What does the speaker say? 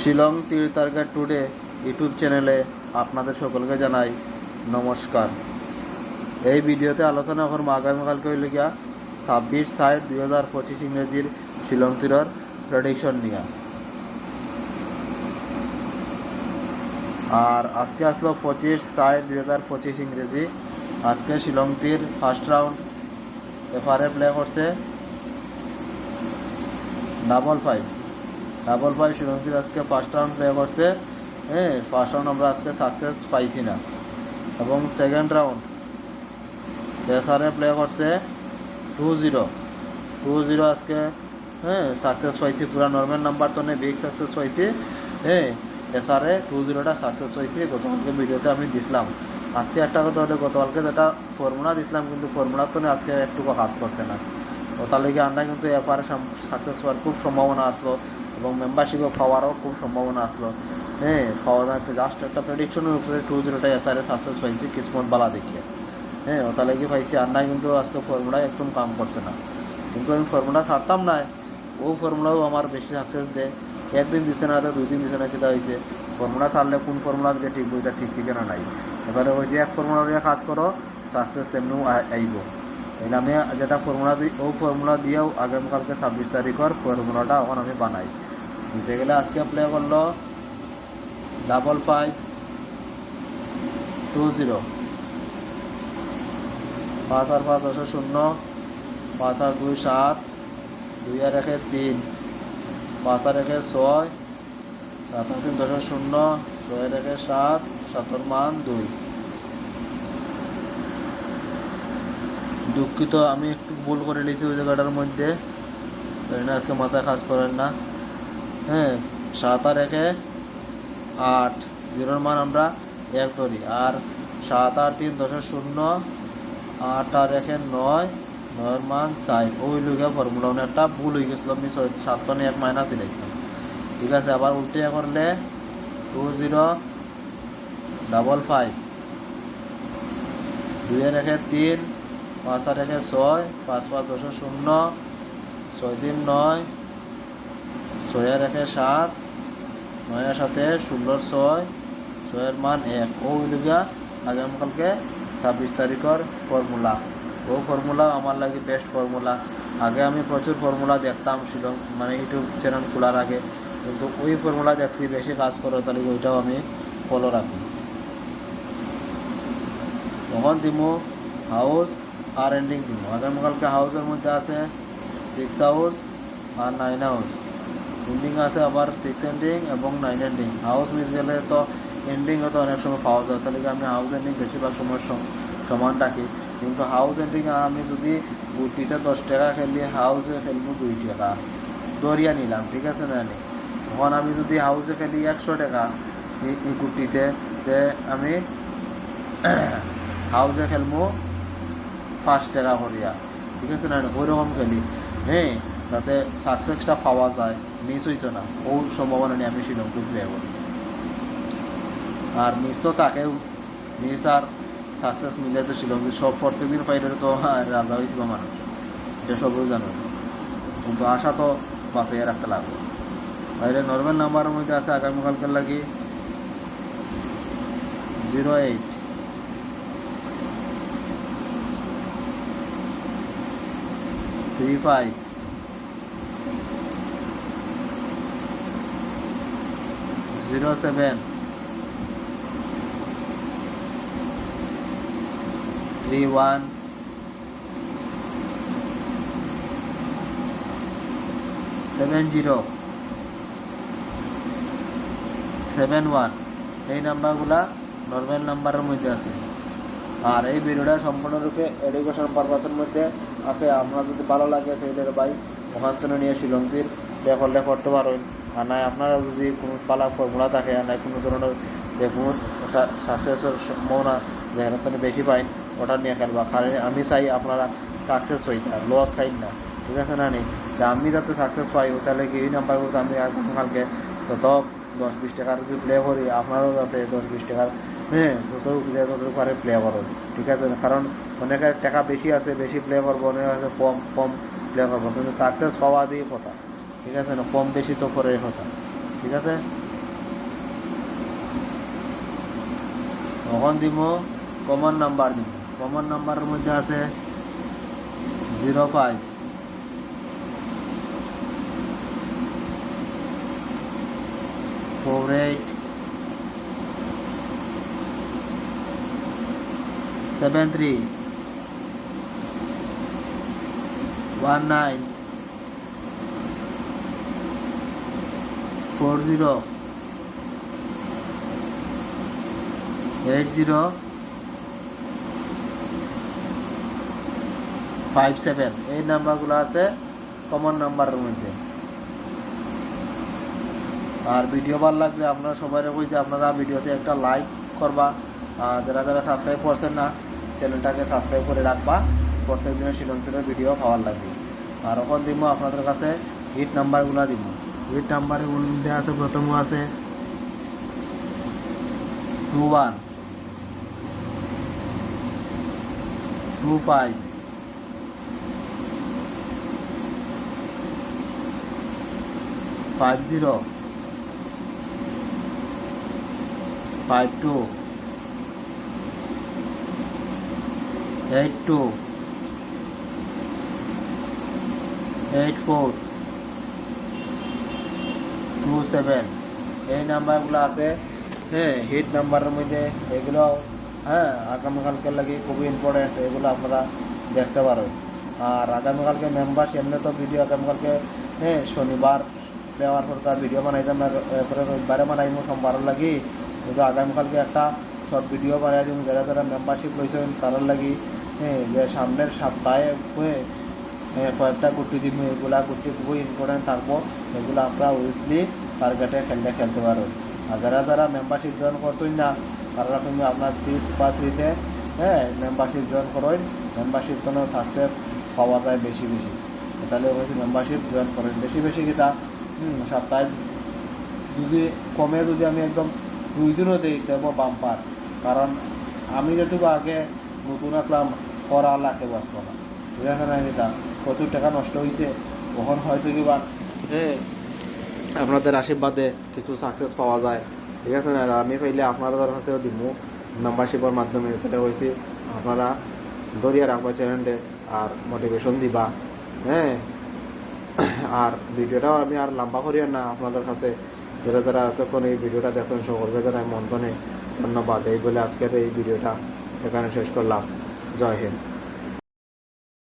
শিলং তীর target today YouTube চ্যানেলে আপনাদের সকলকে জানাই নমস্কার। এই ভিডিওতে আলোচনা করব আগামীকালকে হইল গিয়া 26/6/2025 ইংরেজির শিলং তীরের প্রেডিকশন নিয়ে। আর আজকে আসলো 25/6/2025 ইংরেজি। আজকে শিলং তীর ফার্স্ট রাউন্ড এফআরএ প্লে করছে 5-5 শিলং তীর আজকে ফার্স্ট রাউন্ড প্লে করছে। ফার্স্ট রাউন্ড আমরা আজকে সাকসেস পাইছি না। এবং সেকেন্ড রাউন্ড এসআরএ প্লে করছে 2-0 আজকে সাকসেস পাইছি। পুরা নর্মাল নাম্বার তো নেই, বিগ সাকসেস পাইছি। এসআরএ 2-0টা সাকসেস পাইছি। গতকালকে ভিডিওতে আমি দিছিলাম। আজকে একটা কথা হলে গতকালকে যেটা ফর্মুলা দিছিলাম, কিন্তু ফর্মুলা তো আজকে একটু কাজ করছে না। ওটার লেগে আমরা কিন্তু এফআরএ সাকসেস হওয়ার খুব সম্ভাবনা আসলো এবং মেম্বারশিপও পাওয়ারও খুব সম্ভাবনা আসলো। পাওয়া যাচ্ছে জাস্ট একটা প্রেডিকশনের উপরে 2-0টা এসআরএ সাকসেস পাইছি কিসমত বালা দেখিয়ে। ওটার লেগে পাইছি। আর নাই কিন্তু আজকে ফর্মুলা একদম কাম করছে না। কিন্তু আমি ফর্মুলা ছাড়তাম না, ও ফর্মুলাও আমার বেশি সাকসেস দেয়। একদিন দিচ্ছে না, 2 দিন দিচ্ছে না, সেটা হয়েছে। ফর্মুলা ছাড়লে কোন ফর্মুলা দিলে ঠিক বইটা ঠিক ঠিকানা নাই। এবারে ওই যে এক ফর্মুলা দিয়ে কাজ করো, সাকসেস তেমনিও আইব। তাহলে আমি যেটা ফর্মুলা দিই, ও ফর্মুলা দিয়েও আগামীকালকে 26 তারিখের ফর্মুলাটা এখন আমি বানাই। দিতে গেলে আজকে প্লে করলো 5-5-2-0, 5 আর 5 10 0, 5 আর 2 7, 2 আর 1 3, 5 আর 1 6, 7 আর 3 10 0, 6 আর 1 7, 7 এর মান 2। দুঃখিত, আমি একটু ভুল করে নিয়েছি ওই জায়গাটার মধ্যে, তাই না আজকে মাথায় কাজ করেন না। 7 আর 1 8, 0 মান আমরা 1 ধরি। আর 7 আর 3 10 0, 8 আর 1 9, 9 মান 4। ওই লুকে ফর্মুলা একটা ভুল হয়ে গেছিল, আমি 7 তো 1 মাইনাস দিলাম। ঠিক আছে, আবার উল্টে করলে 2-0-5-5, 2 আর 1 3, 5 আর 1 6, 5 5 10 0, 6 3 9, 6 আর 1 7, 9 আর 7 16 6, 6 এর মান 1। ওই লুগা আগামীকালকে 26 তারিখের ফর্মুলা। ও ফর্মুলা আমার লাগে বেস্ট ফর্মুলা। আগে আমি প্রচুর ফর্মুলা দেখতাম শিলং, মানে ইউটিউব চ্যানেল খোলার আগে, কিন্তু ওই ফর্মুলা দেখছি বেশি কাজ করে, তাহলে ওইটাও আমি ফলো রাখি। তখন দিমু হাউস আর এন্ডিং দিমু। আগামীকালকে হাউসের মধ্যে আছে 6 হাউস আর 9 হাউস। এন্ডিং আছে আবার 6 এন্ডিং এবং 9 এন্ডিং। হাউস মিস গেলে তো এন্ডিংও তো অনেক সময় পাওয়া যায়, তাহলে আমি হাউস এন্ডিং বেশিরভাগ সময় সমান রাখি। কিন্তু হাউস এন্ডিং আমি যদি গুটিতে 10 টাকা খেলি, হাউসে খেলবো 2 টাকা দরিয়া নিলাম, ঠিক আছে না? তখন আমি যদি হাউসে খেলি 100 টাকা গুটিতে, আমি হাউসে খেলবো 5 টাকা করিয়া, ঠিক আছে না? ওই রকম খেলি, যাতে সাকসেসটা পাওয়া যায়, মিস হইতো না। ও সম্ভাবনা নিয়ে আমি শিলংকে প্লে করি। আর মিস তো তাকেও, মিস আর সাকসেস মিলে তো শিলং সব প্রত্যেক দিন ফাইনালে তো রাজা হয়েছিল মানুষ, এটা সবই জানো। কিন্তু আশা তো বাঁচাইয়া রাখতে লাগবে। বাইরে নর্মাল নাম্বারের মধ্যে আছে আগামীকালকের লাগি 08, 35, 07, 31, 70, 71। এই নাম্বারগুলা নর্মাল নাম্বারের মধ্যে আছে। আর এই ভিডিওটা সম্পূর্ণরূপে এডুকেশন পারপাসের মধ্যে আছে। আপনার যদি ভালো লাগে তাহলে ভাই ওখান থেকে নিয়ে শিলং তীর করলে করতে পারেন। আর নাই আপনারা যদি কোনো পালা ফর্মুলা থাকে, আর নাই কোনো ধরনের দেখুন একটা সাকসেসের সম্ভাবনা যেখানে তো বেশি পাইন, ওটা নিয়ে খেলবা। কারণ আমি চাই আপনারা সাকসেস হইতে, লস খাইন না, ঠিক আছে না? যে আমি যাতে সাকসেস পাই, তাহলে কি এই নাম্বারগুলো আমি কালকে তত 10-20 টাকার যদি প্লে করি, আপনারাও যাতে 10-20 টাকার যত পারে প্লে করো, ঠিক আছে? কারণ অনেকের টাকা বেশি আছে, বেশি প্লে করবো, অনেক আছে কম প্লে করবো, কিন্তু সাকসেস পাওয়া দিয়ে কথা, ঠিক আছে না? কম বেশি তো করে কথা, ঠিক আছে? এখন দিব কমন নাম্বার দিব। কমন নাম্বারের মধ্যে আছে 05 48 73 19 40 80 57 এই নাম্বারগুলো আছে কমন নাম্বারের মধ্যে। আর ভিডিও ভালো লাগলে আপনারা সবাই কইছে আপনারা ভিডিওতে একটা লাইক করবা, আর যারা যারা সাবস্ক্রাইব করছেন না চ্যানেলটাকে সাবস্ক্রাইব করে রাখবা, প্রত্যেক দিনের শিলংপুরের ভিডিও পাওয়ার লাগবে। আর এখন দিব আপনাদের কাছে হিট নাম্বারগুলো দিব। হিট নাম্বারের মধ্যে আছে প্রথম আছে 21 25 50 52 82 84 27 এই নাম্বারগুলো আছে। হ্যাঁ, হিট নাম্বারের মধ্যে এগুলো হ্যাঁ আগামীকালকের লাগে খুবই ইম্পর্টেন্ট, এগুলো আপনারা দেখতে পারেন। আর আগামীকালকে মেম্বার্স এমনি তো ভিডিও আগামীকালকে হ্যাঁ শনিবার দেওয়ার পর তার ভিডিও বানাইতাম না, এরপরে রবিবারে বানাইমো সোমবারের লাগি, কিন্তু আগামীকালকে একটা শর্ট ভিডিও বানাই দিব যারা যারা মেম্বারশিপ লইছেন তারার লাগি। হ্যাঁ, যে সামনের সপ্তাহে কয়েকটা গুটি দিব, এগুলা গুটি খুবই ইম্পর্টেন্ট থাকবো, এগুলো আমরা উইকলি টার্গেটে খেলতে পারো। আর যারা যারা মেম্বারশিপ জয়েন করছেন না তারা তুমি আপনার 3 সুপার 3-তে হ্যাঁ মেম্বারশিপ জয়েন করেন, মেম্বারশিপ জন্য সাকসেস পাওয়া যায় বেশি বেশি। তাহলে বলছি মেম্বারশিপ জয়েন করেন বেশি বেশি কিতা সপ্তাহে যদি কমে যদি আমি একদম 2 দিনও দিই দেবো বাম্পার, কারণ আমি যেটুকু আগে নতুন আসলাম করা লাখে বসবো না, ঠিক আছে না, কিতা প্রচুর টাকা নষ্ট হয়েছে, তখন হয়তো কিবা হ্যাঁ আপনাদের আশীর্বাদে কিছু সাকসেস পাওয়া যায়, ঠিক আছে না। আর আমি পাইলে আপনাদের কাছেও দিব মেম্বারশিপের মাধ্যমে, যেটা হয়েছে আপনারা ধরিয়া রাখবা চ্যানেলে আর মোটিভেশন দিবা। হ্যাঁ, আর ভিডিওটাও আমি আর লম্বা করিও না, আপনাদের কাছে যারা যারা এতক্ষণ এই ভিডিওটা দেখছেন সকলকে জানাই মন্তনে ধন্যবাদ। এই বলে আজকের এই ভিডিওটা এখানে শেষ করলাম। জয় হিন্দ।